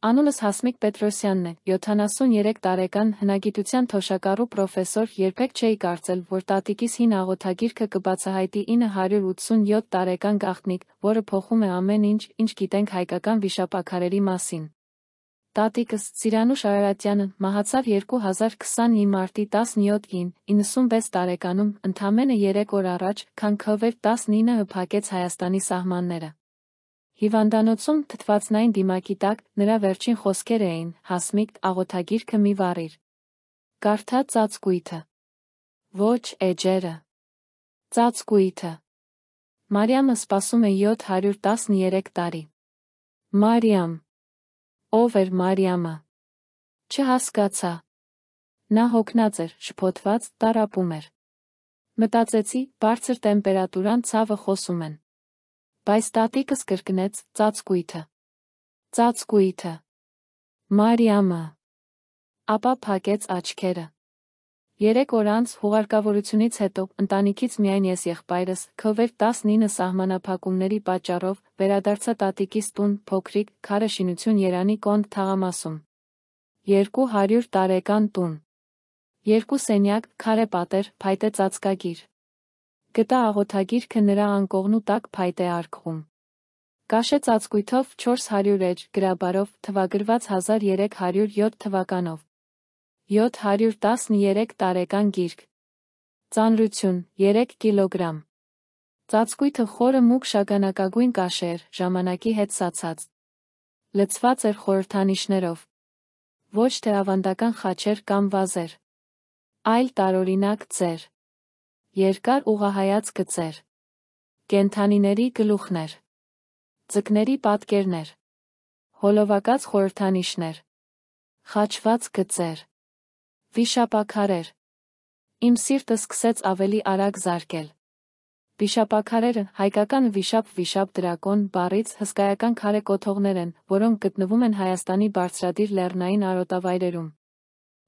Անունս Հասմիկ Պետրոսյանն է, 73 տարեկան հնագիտության թոշակառու պրոֆեսոր, երբեք չէի կարծել, որ տատիկիս հին աղոթագիրքը կբացահայտի 987 տարեկան գաղտնիք, որը փոխում է ամեն ինչ, ինչ գիտենք հայկական վիշապաքարերի մասին։ Տատիկս, Ծիրանուշ Արարատյանը, մահացավ 2020-ի մարտի 17-ին, 96 տարեկանում, ընդամենը 3 օր առաջ, քան COVID-19-ը փակեց Հայաստանի սահմանները։ Հիվանդանոցում թթվածնային դիմակի տակ նրա վերջին խոսքերը էին. «Հասմիկ, աղոթագիրքը մի վառիր։ Կարդա ծածկույթը։ Ոչ էջերը։ Ծածկույթը»։ Մարիամը սպասում է 713 տարի։ Մարիամ։ Ով էր Մարիամը։ Չհասկացա։ Նա հոգնած էր, շփոթված, տառապում էր։ Մտածեցի, բարձր տեմպերատուրան ցավը խոսում են։ Բայց տատիկս կրկնեց ծածկույթը։ Ծածկույթը։ Մարիամը։ Ապա փակեց աչքերը։ 3 օր անց հուղարկավորությունից հետո ընտանիքից միայն ես եղբայրս COVID-19 սահմանափակումների պատճառով վերադարձա տատիկիս տուն փոքրիկ քարե շինություն Երանի Կոնդ թաղամասում։ 200 տարեկան տուն։ 2 սենյակ, քարե պատեր, փայտե ծածկագիր։ Գտա աղոթագիրքը նրա անկողնու տակ փայտե արկղում։ Կաշե ծածկույթով 400 էջ գրաբարով թվագրված 1307 թվականով։ 713 տարեկան գիրք։ Ծանրություն 3 կիլոգրամ։ Ծածկույթը խորը մուգ շագանակագույն կաշե էր, ժամանակի հետ սացած։ Լցված էր խորհրդանիշներով։ Ոչ թե ավանդական խաչեր կամ վազեր, այլ տարօրինակ ձեր։ Երկար ուղղահայաց գծեր։ Կենդանիների գլուխներ։ Ձկների պատկերներ։ Հոլովակած խորհրդանիշներ։ Խաչված գծեր։ Վիշապաքարեր։ Իմ սիրտը սկսեց ավելի արագ զարկել։ Վիշապաքարերը, հայկական վիշապ դրակոն բառից հսկայական քարե կոթողներ են, որոնք գտնվում են Հայաստանի բարձրադիր լեռնային արոտավայրերում։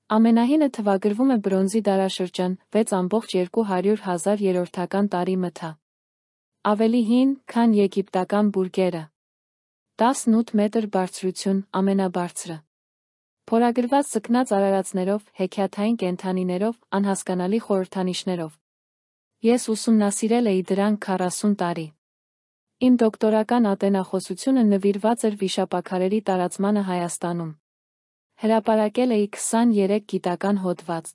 Ամենահինը թվագրվում է բրոնզի դարաշրջան 6,200,000 երրորդական տարի մթա։ Ավելի հին, քան եգիպտական բուրգերը։ 18 մետր բարձրություն, ամենաբարձրը։ Փորագրված ձկնած արարածներով, հեքիաթային կենդանիներով, անհասկանալի խորհրդանիշներով։ Ես ուսումնասիրել էի դրանք 40 տարի։ Իմ դոկտորական ատենախոսությունը նվիրված էր վիշապաքարերի տարածմանը Հայաստանում։ Հրապարակել էի 23 գիտական հոդված։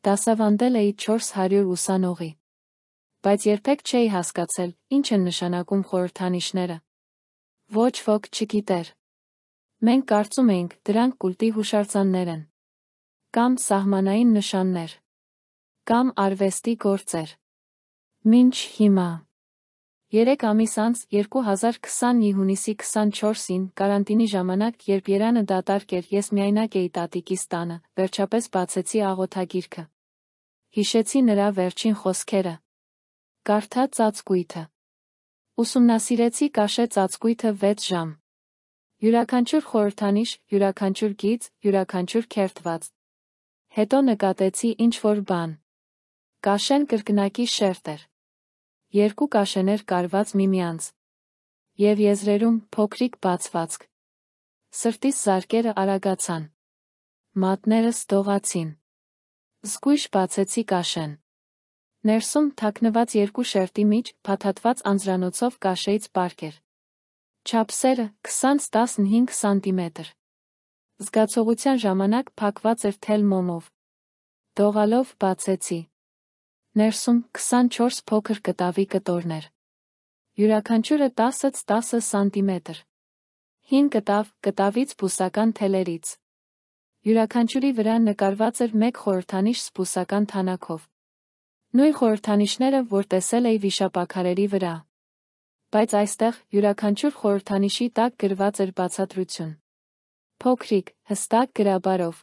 Դասավանդել էի 400 ուսանողի։ Բայց երբեք չէի հասկացել, ինչ են նշանակում խորհրդանիշները։ Ոչ ոք չգիտեր։ Մենք կարծում էինք, դրանք կուլտի հուշարձաններ են։ Կամ սահմանային նշաններ։ Կամ արվեստի գործեր։ Մինչ հիմա։ 3 ամիս անց 2020-ի հունիսի 24-ին կարանտինի ժամանակ, երբ Երանը դատարկ էր, ես միայնակ էի տատիկիս տանը, վերջապես բացեցի աղոթագիրքը։ Հիշեցի նրա վերջին խոսքերը։ Կարդա ծածկույթը։ Ուսումնասիրեցի կաշե ծածկույթը 6 ժամ։ Յուրաքանչյուր խորհրդանիշ, յուրաքանչյուր գիծ, յուրաքանչյուր քերթված։ Հետո նկատեցի ինչ-որ բան։ Կաշեն կրկնակի շերտ էր։ 2 կաշեներ կարված միմյանց։ Եվ եզրերում փոքրիկ բացվածք։ Սրտիս զարկերը արագացան։ Մատներս դողացին։ Զգույշ բացեցի կաշեն։ Ներսում թաքնված 2 շերտի միջ, փաթաթված անձրանոցով կաշեից պարկ էր։ Չափսերը 20x15 սանտիմետր։ Զգացողության ժամանակ փակված էր թել մոմով։ Դողալով բացեցի։ Ներսում 24 փոքր կտավի կտորներ։ Յուրաքանչյուրը 10x10 սանտիմետր։ Հին կտավ, կտավից բուսական թելերից։ Յուրաքանչյուրի վրա նկարված էր 1 խորհրդանիշ սպուսական թանաքով։ Նույն խորհրդանիշները, որ տեսել էի վիշապաքարերի վրա։ Բայց այստեղ յուրաքանչյուր խորհրդանիշի տակ գրված էր բացատրություն։ Փոքրիկ, հստակ գրաբարով։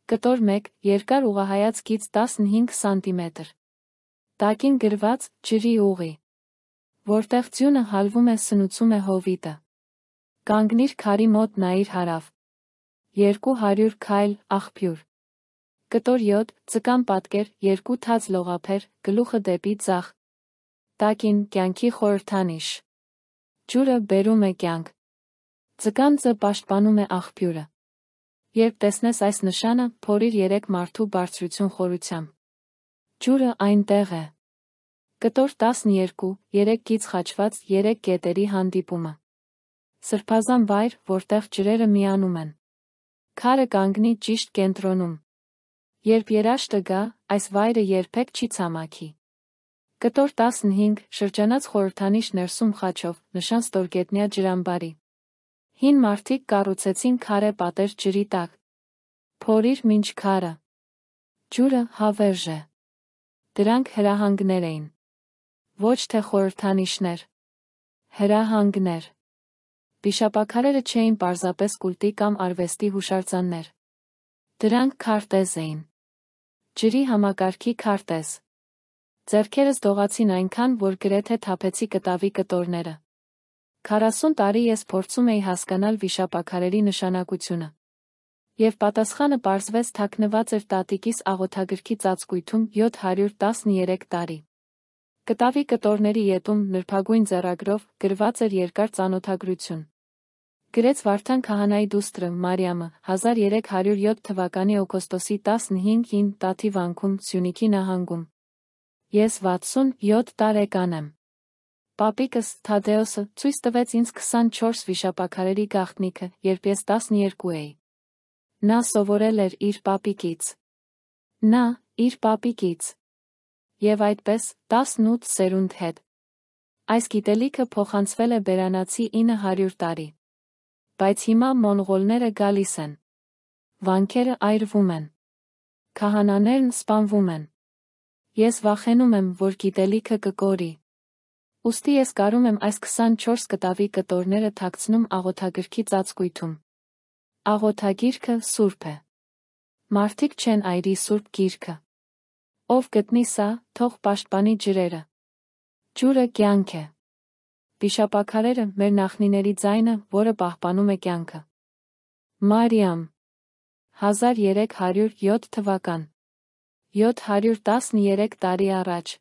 Կտոր 1, երկար ուղղահայաց գիծ 15 սանտիմետր։ Տակին գրված ջրի ուղի։ Որտեղ ձյունը հալվում է, սնուցում է հովիտը։ Կանգնիր քարի մոտ, նայիր հարավ։ 200 քայլ, աղբյուր։ Կտոր 7, ձկան պատկեր, 2 թաց լողափեր, գլուխը դեպի ձախ։ Տակին կյանքի խորհրդանիշ։ Ջուրը բերում է կյանք։ Ձգանձը պաշտպանում է աղբյուրը։ Երբ տեսնես այս նշանը, փորիր 3 մարդու բարձրություն խորությամբ։ Ջուրը այնտեղ է։ Կտոր 12, 3 գիծ խաչված 3 կետերի հանդիպումը։ Սրբազան վայր, որտեղ ջրերը միանում են։ Քարը կանգնի ճիշտ կենտրոնում։ Երբ երաշտը գա, այս վայրը երբեք չի ցամաքի։ Կտոր 15, շրջանած խորհրդանիշ ներսում խաչով, նշան ստորգետնյա ջրամբարի։ Հին մարդիկ կառուցեցին քարե պատեր ջրի տակ։ Փորիր մինչ քարը։ Ջուրը հավերժ է։ Դրանք հրահանգներ էին։ Ոչ թե խորհրդանիշներ։ Հրահանգներ։ Վիշապաքարերը չէին պարզապես կուլտի կամ արվեստի հուշարձաններ։ Դրանք քարտեզ էին։ Ջրի համակարգի քարտեզ։ Ձեռքերս դողացին այնքան, որ գրեթե թափեցի կտավի կտորները։ 40 տարի ես փորձում էի հասկանալ վիշապաքարերի նշանակությունը։ Եվ պատասխանը պարզվեց թաքնված էր տատիկիս աղոթագրքի ծածկույթում 713 տարի։ Կտավի կտորների ետում նրբագույն ձեռագրով գրված էր երկար ծանոթագրություն։ Գրեց Վարդան քահանայի դուստրը Մարիամը 1307 թվականի օգոստոսի 15-ին Տաթի վանքում Սյունիքի նահանգում։ Ես 67 տարեկան եմ։ Պապիկս Թադեոսը ցույց տվեց ինձ 24 վիշապաքարերի գաղտնիքը, երբ ես 12 էի։ Նա սովորել էր իր պապիկից։ Եվ այդպես 18 սերունդ հետ։ Այս գիտելիքը փոխանցվել է բերանացի 900 տարի։ Բայց հիմա մոնղոլները գալիս են։ Վանքերը այրվում են։ Քահանաներն սպանվում են։ Ես վախենում եմ, որ գիտելիքը կկորի։ Ուստի ես կարում եմ այս 24 կտավի կտորները թաքցնում աղոթագրքի ծածկույթում։ Աղոթագիրքը սուրբ է։ Մարդիկ չեն այրի սուրբ գիրքը։ Ով գտնի սա, թող պաշտպանի ջրերը։ Ջուրը կյանք է։ Վիշապաքարերը մեր նախնիների ձայնը, որը պահպանում է կյանքը։ Մարիամ 1307 թվական 713 տարի առաջ։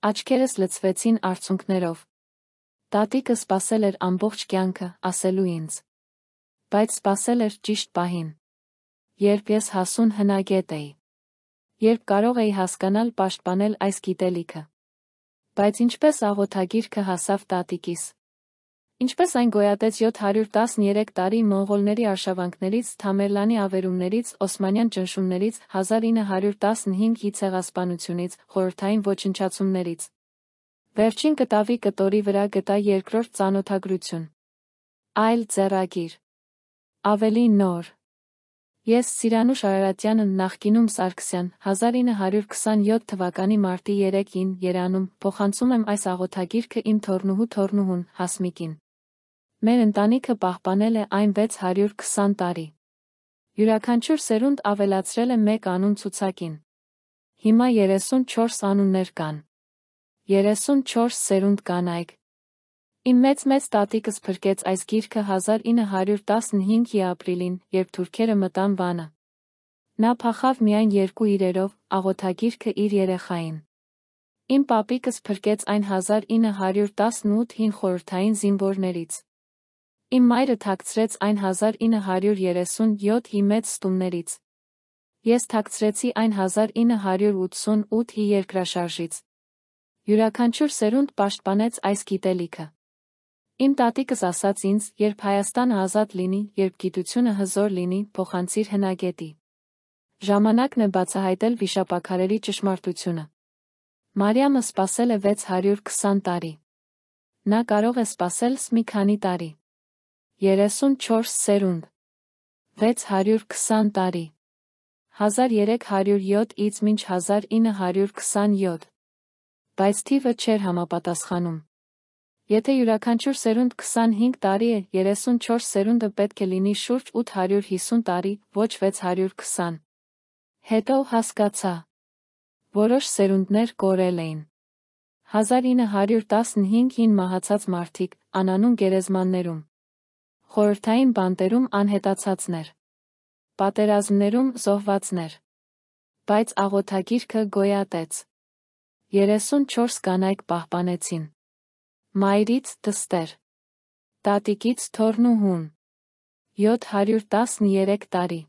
Աչքերս լցվեցին արցունքներով։ Տատիկը սպասել էր ամբողջ կյանքը, ասելու ինձ։ Բայց սպասել էր ճիշտ պահին։ Երբ ես հասուն հնագետ էի։ Երբ կարող էի հասկանալ պաշտպանել այս գիտելիքը։ Բայց ինչպես աղոթագիրքը հասավ տատիկիս։ Ինչպես այն գոյատեց 713 տարի մոնղոլների արշավանքներից, Թամերլանի ավերումներից, օսմանյան ճնշումներից, 1915-ի ցեղասպանությունից, խորհրդային ոչնչացումներից։ Վերջին կտավի կտորի վրա գտա երկրորդ ծանոթագրություն։ Այլ ձեռագիր։ Ավելի նոր։ Ես Սիրանուշ Արարատյանն նախկինում Սարգսյան 1927 թվականի մարտի 3-ին Երանում փոխանցում եմ այս աղոթագիրքը իմ թոռնուհուն Հասմիկին։ Մեր ընտանիքը պահպանել է այն 620 տարի։ Յուրաքանչյուր սերունդ ավելացրել է մեկ անուն ցուցակին։ Հիմա 34 անուններ կան։ 34 սերունդ կանայք։ Իմ մեծ տատիկս փրկեց այս գիրքը 1915-ի ապրիլին, երբ թուրքերը մտան Վանը։ Նա փախավ միայն 2 իրերով, աղոթագիրքը իր երեխային։ Իմ պապիկս փրկեց այն 1918-ին խորհրդային զինվորներից։ Իմ մայրը թաքցրեց այն 1937-ի մեծ ստումներից։ Ես թաքցրեցի այն 1988-ի երկրաշարժից։ Յուրաքանչյուր սերունդ պաշտպանեց այս գիտելիքը։ Իմ տատիկս ասաց ինձ, երբ Հայաստանը ազատ լինի, երբ գիտությունը հզոր լինի, փոխանցիր հնագետի։ Ժամանակն է բացահայտել վիշապաքարերի ճշմարտությունը։ Մարիամը սպասել է 620 տարի։ Նա կարող է սպասել մի քանի տարի։ 34 սերունդ։ 620 տարի։ 1307-ից մինչ 1927։ Բայց թիվը չէր համապատասխանում։ Եթե յուրաքանչյուր սերունդ 25 տարի է, 34 սերունդը պետք է լինի շուրջ 850 տարի, ոչ 620։ Հետո հասկացա։ Որոշ սերունդներ կորել էին։ 1915-ին մահացած մարդիկ, անանուն գերեզմաններում։ Խորհրդային բանտերում անհետացածներ։ Պատերազմներում զոհվածներ։ Բայց աղոթագիրքը գոյատեց։ 34 կանայք պահպանեցին։ Մայրից դստեր։ Տատիկից թոռնուհուն։ 713 տարի։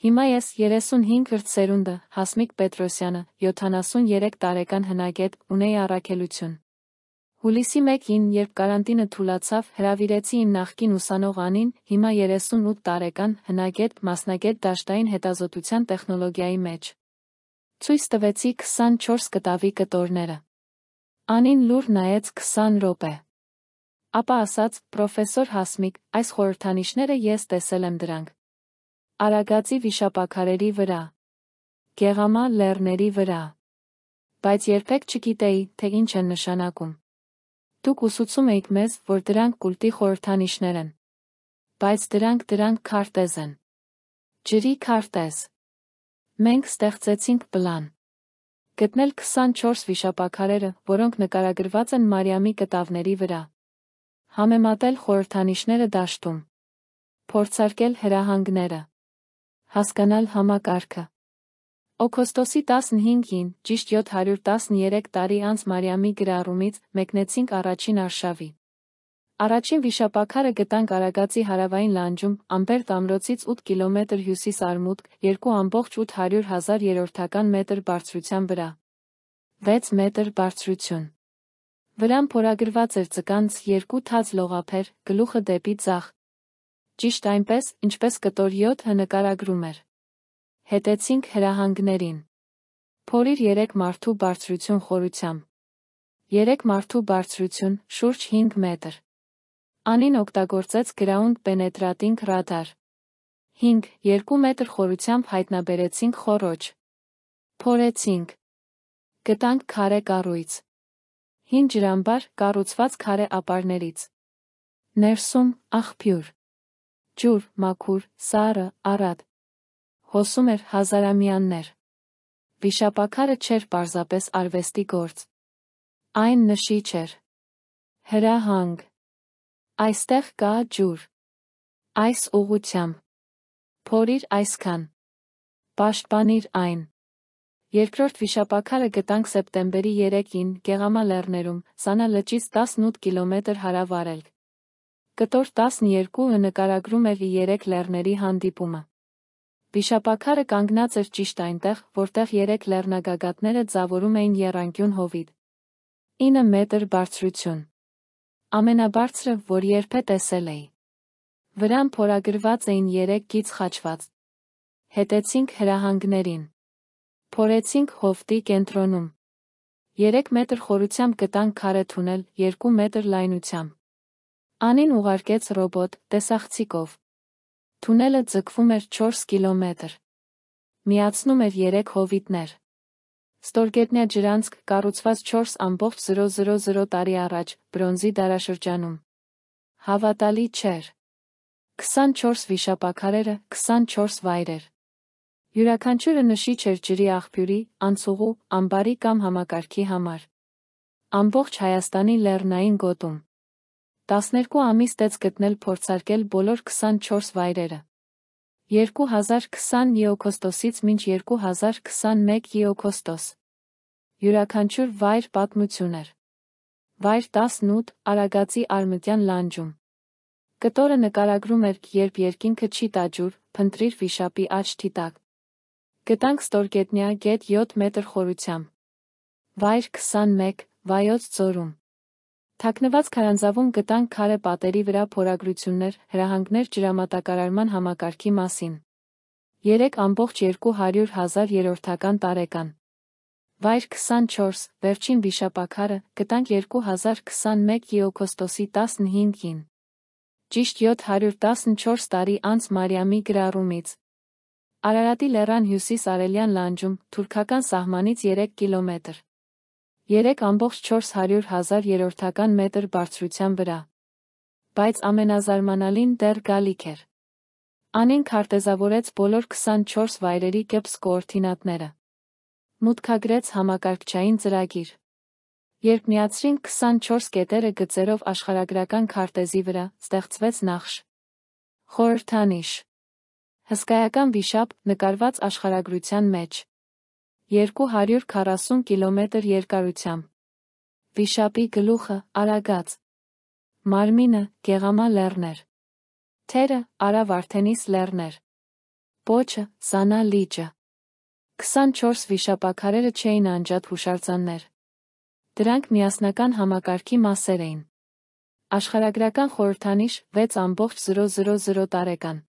Հիմա ես 35 սերունդը, Հասմիկ Պետրոսյանը, 73 տարեկան հնագետ, ունեի առաքելություն։ Հուլիսի 1-ին, երբ կարանտինը թուլացավ, հրավիրեցի իմ նախկին ուսանող Անին, հիմա 38 տարեկան, հնագետ, մասնագետ դաշտային հետազոտության տեխնոլոգիայի մեջ։ Ցույց տվեցի 24 կտավի կտորները։ Անին լուր նայեց 20 րոպե։ Ապա ասաց, պրոֆեսոր Հասմիկ, այս խորհրդանիշները ես տեսել եմ դրանք։ Արագածի վիշապաքարերի վրա, Գեղամա լեռների վրա, բայց երբեք չգիտեի, թե ինչ են նշանակում։ Դուք ուսուցում էիք մեզ, որ դրանք կուլտի խորհրդանիշներ են, բայց դրանք քարտեզ են, ջրի քարտեզ։ Մենք ստեղծեցինք պլան։ Գտնել 24 վիշապաքարերը, որոնք նկարագրված են Մարիամի կտավների վրա։ Համեմատել խորհրդանիշները դաշտում։ Փորձարկել հրահանգները։ Հասկանալ համակարգը։ Օգոստոսի 15-ին, ճիշտ 713 տարի անց Մարիամի գրառումից, մեկնեցինք առաջին արշավի։ Առաջին վիշապաքարը գտանք Արագածի հարավային լանջում, Ամբերտ ամրոցից 8 կիլոմետր հյուսիս-արմուտք, 2,800,000 երորդական մետր բարձրության վրա։ 6 մետր բարձրություն։ Վրան փորագրված էր ձկանց 2 թաց լողափեր, գլուխը դեպի ձախ։ Ճիշտ այնպես, ինչպես կտոր 7-ը նկարագրում էր։ Հետեցինք հրահանգներին։ Փորիր 3 մարդու բարձրություն խորությամբ։ 3 մարդու բարձրություն, շուրջ 5 մետր։ Անին օգտագործեց գրաունդ պենետրատինգ ռադար։ 5, 2 մետր խորությամբ հայտնաբերեցինք խոռոչ։ Փորեցինք։ Գտանք քարե կառույց։ Հին ջրամբար, կառուցված քարե ապարներից։ Ներսում, աղբյուր։ Ջուր, մաքուր, սառը, առատ։ Հոսում էր հազարամյաններ։ Վիշապաքարը չէր պարզապես արվեստի գործ։ Այն նշիչ էր։ Հրահանգ։ Այստեղ կա ջուր։ Այս ուղղությամբ։ Փորիր այսքան։ Պաշտպանիր այն։ Երկրորդ վիշապաքարը գտանք սեպտեմբերի 3-ին, Գեղամա լեռներում, Սանա լճից 18 կիլոմետր հարավ-արևելք։ Կտոր 12-ը նկարագրում էր 3 լեռների հանդիպումը։ Վիշապաքարը կանգնած էր ճիշտ այնտեղ, որտեղ 3 լեռնագագաթները ձավորում էին եռանկյուն հովիտ։ 9 մետր բարձրություն։ Ամենաբարձրը, որ երբե տեսել էի։ Վրան փորագրված էին 3 գիծ խաչված։ Հետեցինք հրահանգներին։ Փորեցինք հովտի կենտրոնում։ 3 մետր խորությամբ գտանք քարե թունել, 2 մետր լայնությամբ։ Անին ուղարկեց ռոբոտ, տեսախցիկով։ Թունելը ձգվում էր 4 կիլոմետր։ Միացնում էր 3 հովիտներ։ Ստորգետնյա ջրանցք, կառուցված 4,000 տարի առաջ, բրոնզի դարաշրջանում։ Հավատալի չէր։ 24 վիշապաքարերը, 24 վայրեր։ Յուրաքանչյուրը նշիչ էր ջրի աղբյուրի, անցուղու, ամբարի կամ համակարգի համար։ Ամբողջ Հայաստանի լեռնային գոտում։ 12 ամիս տեց գտնել փորձարկել բոլոր 24 վայրերը։ 2020 օգոստոսից մինչ 2021 օգոստոս։ Յուրաքանչյուր վայր պատմություն էր։ Վայր 18, Արագածի արմտյան լանջում։ Կտորը նկարագրում էր, երբ երկինքը չի տա ջուր, փնտրիր վիշապի աչքի տակ։ Գտանք ստորգետնյա գետ 7 մետր խորությամբ։ Վայր 21, Վայոց ձորում։ Թաքնված քարանձավում գտանք քարե պատերի վրա փորագրություններ, հրահանգներ ջրամատակարարման համակարգի մասին։ 3,200,000 երորդական տարեկան։ Վայր 24, վերջին վիշապաքարը, գտանք 2021 օգոստոսի 15-ին։ Ճիշտ 714 տարի անց Մարիամի գրառումից։ Արարատի լեռան հյուսիս-արևելյան լանջում, թուրքական սահմանից 3 կիլոմետր։ 3,400,000 երորդական մետր բարձրության վրա։ Բայց ամենազարմանալին դեռ գալիք էր։ Անին քարտեզավորեց բոլոր 24 վայրերի կեպս կոորդինատները։ Մուտքագրեց համակարգչային ծրագիր։ Երբ միացրինք 24 կետերը գծերով աշխարհագրական քարտեզի վրա, ստեղծվեց նախշ։ Խորհրդանիշ։ Հսկայական վիշապ, նկարված աշխարհագրության մեջ։ 240 կիլոմետր երկարությամբ։ Վիշապի գլուխը, Արագած։ Մարմինը, Գեղամա լեռներ։ Թերը Արա Վարդենիս լեռներ։ Պոչը Սանա լիճը։ 24 վիշապաքարերը չէին անջատ հուշարձաններ։ Դրանք միասնական համակարգի մասեր էին։ Աշխարհագրական խորհրդանիշ 6.000 տարեկան։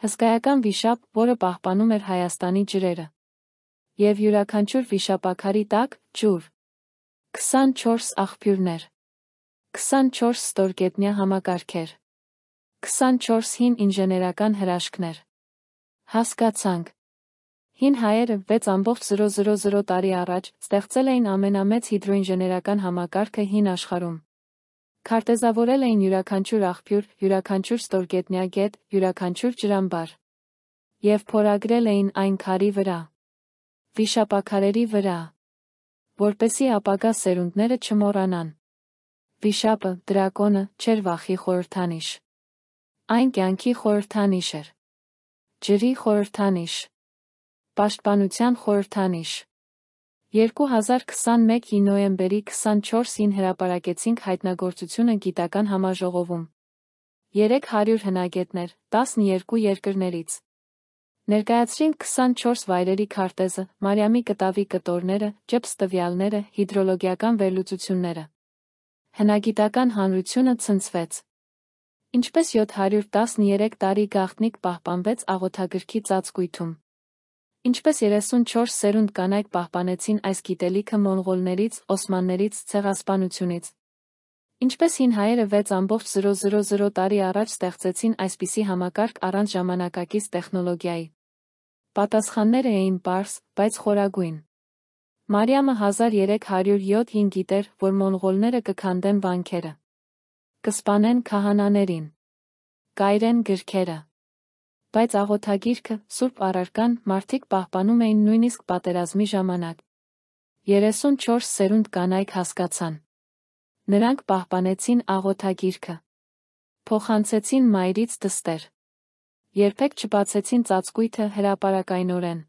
Հսկայական վիշապ, որը պահպանում էր Հայաստանի ջրերը։ Եվ յուրաքանչյուր վիշապաքարի տակ ջուր։ 24 աղբյուրներ։ 24 ստորգետնյա համակարգեր։ 24 հին ինժեներական հրաշքներ։ Հասկացանք։ Հին հայերը 6.000 տարի առաջ ստեղծել էին ամենամեծ հիդրոինժեներական համակարգը հին աշխարհում։ Քարտեզավորել էին յուրաքանչյուր աղբյուր, յուրաքանչյուր ստորգետնյա գետ, յուրաքանչյուր ջրամբար։ Եվ փորագրել էին այն քարի վրա, վիշապաքարերի վրա, որպեսզի ապագա սերունդները չմոռանան։ Վիշապը, դրակոնը, չէր վախի խորհրդանիշ։ Այն կյանքի խորհրդանիշ էր։ Ջրի խորհրդանիշ։ Պաշտպանության խորհրդանիշ։ 2021-ի նոյեմբերի 24-ին հրապարակեցինք հայտնագործությունը գիտական համաժողովում։ 300 հնագետներ, 12 երկրներից։ Ներկայացրինք 24 վայրերի քարտեզը, Մարիամի կտավի կտորները, ջպս տվյալները, հիդրոլոգիական վերլուծությունները։ Հնագիտական հանրությունը ցնցվեց։ Ինչպես 713 տարի գաղտնիք պահպանվեց աղոթագրքի ծածկույթում։ Ինչպես 34 սերունդ կանայք պահպանեցին այս գիտելիքը մոնղոլներից, օսմաններից, ցեղասպանությունից։ Ինչպես հին հայերը 6.000 տարի առաջ ստեղծեցին այսպիսի համակարգ առանց ժամանակակից տեխնոլոգիայի։ Պատասխանները էին պարզ, բայց խորագույն։ Մարիամը 1307-ին գիտեր, որ մոնղոլները կքանդեն վանքերը, կսպանեն քահանաներին, կայրեն գրքերը։ Բայց աղոթագիրքը, Սուրբ առարկան, մարդիկ պահպանում էին նույնիսկ պատերազմի ժամանակ։ 34 սերունդ կանայք հասկացան։ Նրանք պահպանեցին աղոթագիրքը։ Փոխանցեցին մայրից դստեր։ Երբեք չբացեցին ծածկույթը հրապարակայնորեն։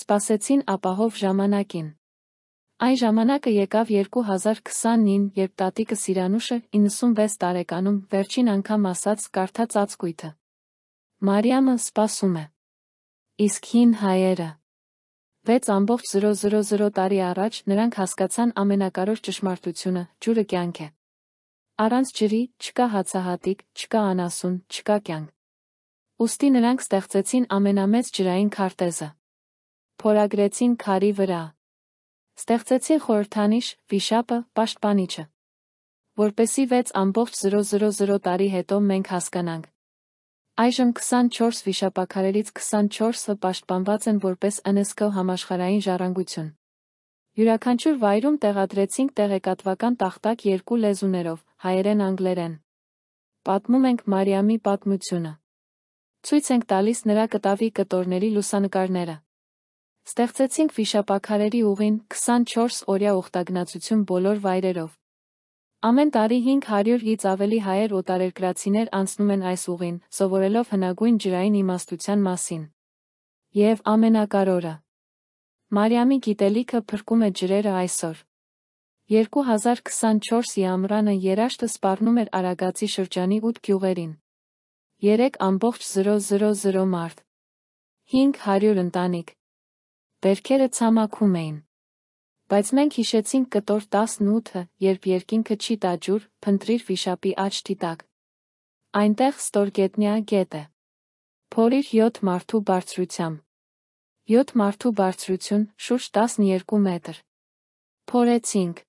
Սպասեցին ապահով ժամանակին։ Այն ժամանակը եկավ 2020-ին, երբ տատիկը Սիրանուշը 96 տարեկանում վերջին անգամ ասաց կարդա ծածկույթը։ Մարիամը սպասում է։ Իսկ հին հայերը 6.000 տարի առաջ նրանք հասկացան ամենակարևոր ճշմարտությունը՝ ջուրը կյանք է։ Առանց ջրի չկա հացահատիկ, չկա անասուն, չկա կյանք։ Ուստի նրանք ստեղծեցին ամենամեծ ջրային քարտեզը։ Փորագրեցին քարի վրա։ Ստեղծեցին խորհրդանիշ, վիշապը, պաշտպանիչը։ Որպեսզի 6.000 տարի հետո մենք հասկանանք։ Այժմ 24 վիշապաքարերից 24-ը պաշտպանված են որպես UNESCO համաշխարհային ժառանգություն։ Յուրաքանչյուր վայրում տեղադրեցինք տեղեկատվական տախտակ 2 լեզուներով՝ հայերեն, անգլերեն։ Պատմում ենք Մարիամի պատմությունը։ Ցույց ենք տալիս նրա կտավի կտորների լուսանկարները։ Ստեղծեցինք վիշապաքարերի ուղին 24 օրյա ուխտագնացություն բոլոր վայրերով։ Ամեն տարի 500-ից ավելի հայեր օտարերկրացիներ անցնում են այս ուղին, սովորելով հնագույն ջրային իմաստության մասին։ Եվ ամենակարևորը։ Մարիամի գիտելիքը փրկում է ջրերը այսօր։ 2024-ի ամռանը երաշտը սպառնում էր Արագածի շրջանի 8 գյուղերին։ 3.000 մարդ։ 500 ընտանիք։ Բերքերը ցամաքում էին։ Բայց մենք հիշեցինք կտոր 18-ը, երբ երկինքը չի տա ջուր, փնտրիր վիշապի աչքի տակ։ Այնտեղ ստորգետնյա գետ է։ Փորիր 7 մարդու բարձրությամբ։ 7 մարդու բարձրություն, շուրջ 12 մետր։ Փորեցինք։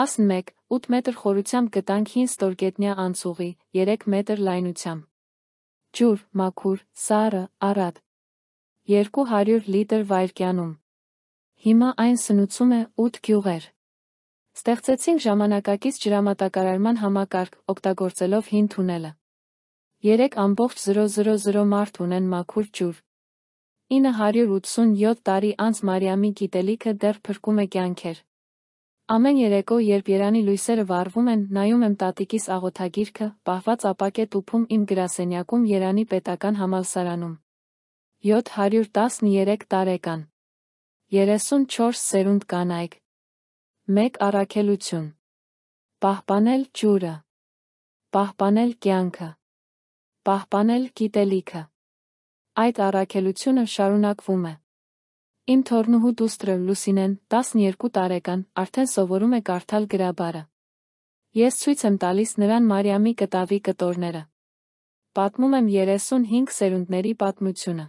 11, 8 մետր խորությամբ գտանք հին ստորգետնյա անցուղի, 3 մետր լայնությամբ։ Ջուր, մաքուր, սառը, առատ։ 200 լիտր վայրկյանում։ Հիմա այն սնուցում է 8 գյուղեր։ Ստեղծեցինք ժամանակակից ջրամատակարարման համակարգ, օգտագործելով հին թունելը։ 3.000 մարդ ունեն մաքուր ջուր։ 987 տարի անց Մարիամի գիտելիքը դեռ փրկում է կյանքեր։ Ամեն երեկո, երբ Երանի լույսերը վառվում են, նայում եմ տատիկիս աղոթագիրքը, պահված ապակե տուփում իմ գրասենյակում Երանի պետական համալսարանում։ 713 տարեկան։ 34 սերունդ կանայք։ 1 առաքելություն։ Պահպանել ջուրը։ Պահպանել կյանքը։ Պահպանել գիտելիքը։ Այդ առաքելությունը շարունակվում է։ Իմ թոռնուհու դուստրը Լուսինեն, 12 տարեկան, արդեն սովորում է կարդալ գրաբարը։ Ես ցույց եմ տալիս նրան Մարիամի կտավի կտորները։ Պատմում եմ 35 սերունդների պատմությունը։